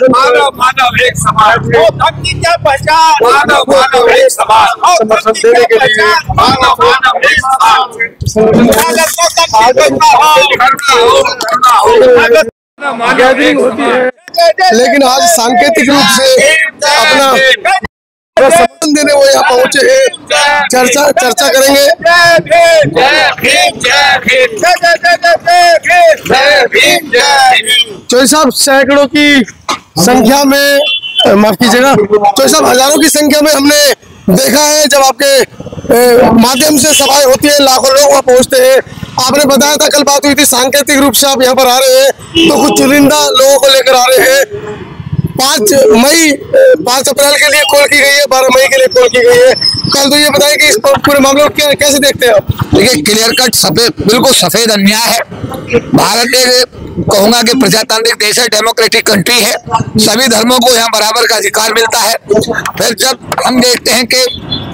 मानव मानव एक समान, धर्म की क्या पहचान, मानव मानव एक समान, समर्थन देने के लिए मानव मानव एक समान, गैदरिंग होती है, लेकिन आज सांकेतिक रूप से अपना समर्थन देने वो यहाँ पहुंचे हैं। चर्चा करेंगे। चौधरी साहब, सैकड़ों की संख्या में, माफ कीजिएगा, चौधरी साहब हजारों की संख्या में हमने देखा है जब आपके माध्यम से सभाएं होती है, लाखों लोग वहाँ पहुँचते हैं। आपने बताया था, कल बात हुई थी, सांकेतिक रूप से आप यहाँ पर आ रहे हैं तो कुछ चुनिंदा लोगों को लेकर आ रहे हैं। 5 अप्रैल के लिए कॉल की गई है, 12 मई के लिए कॉल की गई है। कल तो ये बताइए कि इस पूरे मामले को कैसे देखते हैं आप? देखिए, क्लियर कट सफेद, बिल्कुल सफेद अन्याय है। भारत एक कहूंगा कि प्रजातांत्रिक देश है, डेमोक्रेटिक कंट्री है, सभी धर्मों को यहाँ बराबर का अधिकार मिलता है। फिर जब हम देखते हैं कि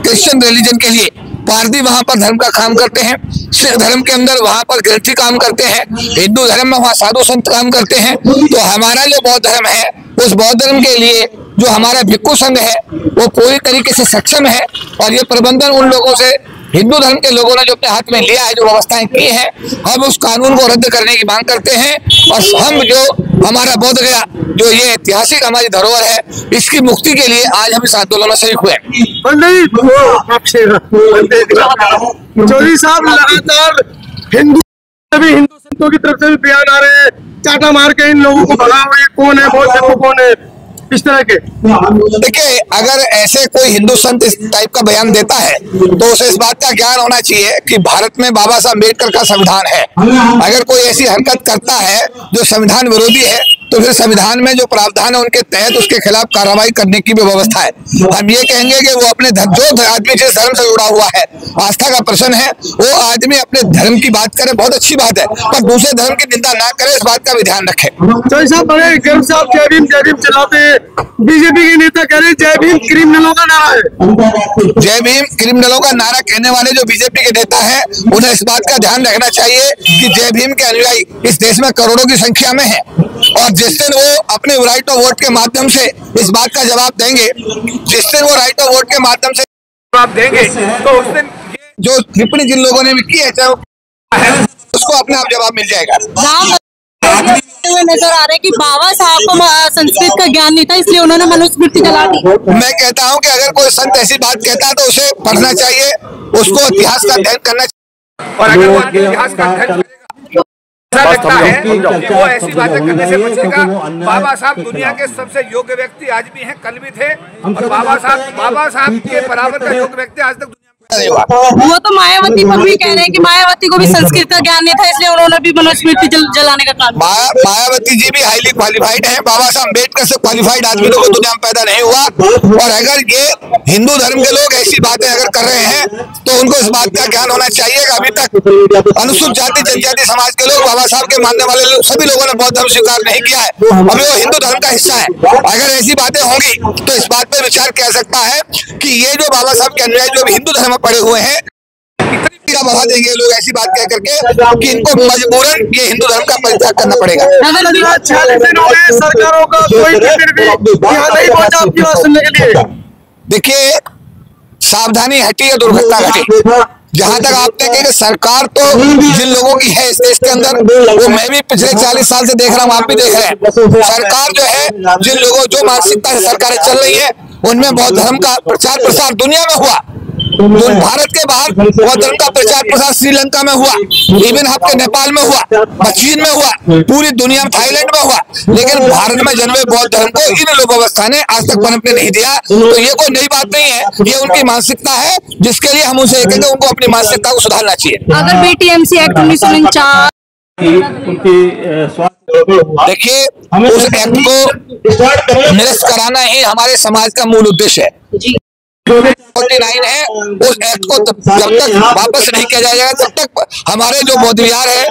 क्रिश्चियन रिलीजन के लिए पारसी वहाँ पर धर्म का काम करते हैं, सिख धर्म के अंदर वहाँ पर ग्रंथी काम करते हैं, हिंदू धर्म में वहाँ साधु संत काम करते हैं, तो हमारा जो बौद्ध धर्म है, उस बौद्ध धर्म के लिए जो हमारा भिक्षु संघ है वो पूरी तरीके से सक्षम है। और ये प्रबंधन उन लोगों से, हिंदू धर्म के लोगों ने जो अपने हाथ में लिया है, जो व्यवस्थाएं की है, हम उस कानून को रद्द करने की मांग करते हैं। और हम जो हमारा बोध गया, जो ये ऐतिहासिक हमारी धरोहर है, इसकी मुक्ति के लिए आज हम इस आंदोलन में शरीक हुए। चौधरी साहब, लगातार हिंदू संतों की तरफ से भी बयान आ रहे हैं, चाटा मार के इन लोगों को भगाओ, ये कौन है, बहुत कौन है, इस तरह के। देखिए, अगर ऐसे कोई हिंदू संत इस टाइप का बयान देता है तो उसे इस बात का ज्ञान होना चाहिए कि भारत में बाबा साहब अम्बेडकर का संविधान है। अगर कोई ऐसी हरकत करता है जो संविधान विरोधी है, तो फिर संविधान में जो प्रावधान है उनके तहत उसके खिलाफ कार्रवाई करने की भी व्यवस्था है। हम ये कहेंगे कि वो अपने जो आदमी जिस धर्म से जुड़ा हुआ है, आस्था का प्रश्न है, वो आदमी अपने धर्म की बात करे, बहुत अच्छी बात है, पर दूसरे धर्म की निंदा ना करे, इस बात का भी ध्यान रखे। तो ऐसा बड़े गर्व से आप जय भीम चलाते हैं, बीजेपी के नेता कह रहे हैं जय भीम क्रिमिनलों का नारा है। जय भीम क्रिमिनलों का नारा कहने वाले जो बीजेपी के नेता हैं, उन्हें इस बात का ध्यान रखना चाहिए कि जय भीम के अनुयायी इस देश में करोड़ों की संख्या में है। और जिस दिन वो अपने राइट ऑफ वोट के माध्यम से इस बात का जवाब देंगे, जिस दिन वो राइट ऑफ वोट के माध्यम से जवाब देंगे, तो उस दिन जो टिप्पणी जिन लोगों ने भी की है, चाहे उसको अपने आप जवाब मिल जाएगा। नजर आ रहा है कि बाबा साहब को संस्कृत का ज्ञान नहीं था, इसलिए उन्होंने मनुस्मृति जला दी। मैं कहता हूं कि अगर कोई संत ऐसी बात कहता है तो उसे पढ़ना चाहिए, उसको इतिहास का अध्ययन करना चाहिए। और अगर वो इतिहास का अध्ययन ऐसा लगता है कि वो ऐसी बातें करने से बचेगा। बाबा साहब दुनिया के सबसे योग्य व्यक्ति आज भी हैं, कल भी थे, और बाबा साहब के बराबर का योग्य व्यक्ति आज तक वो तो मायावती पर भी कह रहे हैं कि मायावती को भी संस्कृत का ज्ञान नहीं था, इसलिए उन्होंने भी मनुस्मृति जलाने का काम। मायावती जी भी हाईली क्वालिफाइड हैं, बाबा साहब अम्बेडकर से क्वालिफाइड आदमी तो दुनिया में पैदा नहीं हुआ। और अगर ये हिंदू धर्म के लोग ऐसी बातें अगर कर रहे हैं तो उनको इस बात का ज्ञान होना चाहिए कि अभी तक अनुसूचित जाति जनजाति समाज के लोग, बाबा साहब के मानने वाले लोग, सभी लोगों ने बौद्ध धर्म स्वीकार नहीं किया है, अभी वो हिंदू धर्म का हिस्सा है। अगर ऐसी बातें होंगी तो इस बात पर विचार किया सकता है कि ये जो बाबा साहब के अनुयायी जो हिंदू धर्म में पड़े हुए हैं, इतना बढ़ा देंगे लोग ऐसी बात कह करके कि इनको मजबूरन ये हिंदू धर्म का परित्याग करना पड़ेगा। 46 दिन हो गए सरकारों का, कोई फिर भी यहाँ नहीं पहुंचा आपकी बात सुनने के लिए। देखिए, सावधानी हटी है, दुर्घटना घटी। जहां तक आप देखें कि सरकार तो जिन लोगों की है इस देश के अंदर, वो मैं भी पिछले 40 साल से देख रहा हूँ, आप भी देख रहे हैं। सरकार जो है, जिन लोगों जो मानसिकता से सरकारें चल रही है, उनमें बौद्ध धर्म का प्रचार प्रसार दुनिया में हुआ। भारत के बाहर बौद्ध धर्म का प्रचार प्रसार श्रीलंका में हुआ, इवन आपके नेपाल में हुआ, चीन में हुआ, पूरी दुनिया में, थाईलैंड में हुआ, लेकिन भारत में जन्मे बौद्ध धर्म को इन लोक व्यवस्था ने आज तक पनपने नहीं दिया। तो ये कोई नई बात नहीं है, ये उनकी मानसिकता है, जिसके लिए हम उनसे कहेंगे उनको अपनी मानसिकता को सुधारना चाहिए। अगर बीटीएमसी एक्ट 1949 देखिए, उस एक्ट को निरस्त कराना ही हमारे समाज का मूल उद्देश्य है। 49 है, उस एक्ट को जब तक वापस नहीं किया जाएगा, तब तक हमारे जो बौद्ध विहार है,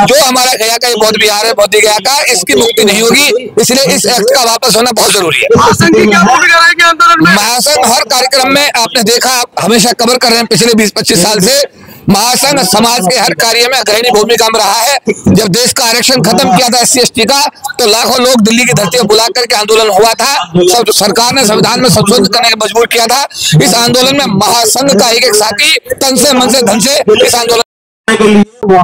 जो हमारा गया का बौद्ध विहार है, बौद्ध गया का, इसकी मुक्ति नहीं होगी। इसलिए इस एक्ट का वापस होना बहुत जरूरी है। महासंघ हर कार्यक्रम में आपने देखा, हमेशा कवर कर रहे हैं पिछले 20-25 साल से महासंघ समाज के हर कार्य में अग्रणी भूमिका में रहा है। जब देश का आरक्षण खत्म किया था SC/ST का, तो लाखों लोग दिल्ली की धरती पर बुला करके आंदोलन हुआ था। सब सरकार ने संविधान में संशोधन करने का मजबूर किया था। इस आंदोलन में महासंघ का एक साथी तन से मन से धन से इस आंदोलन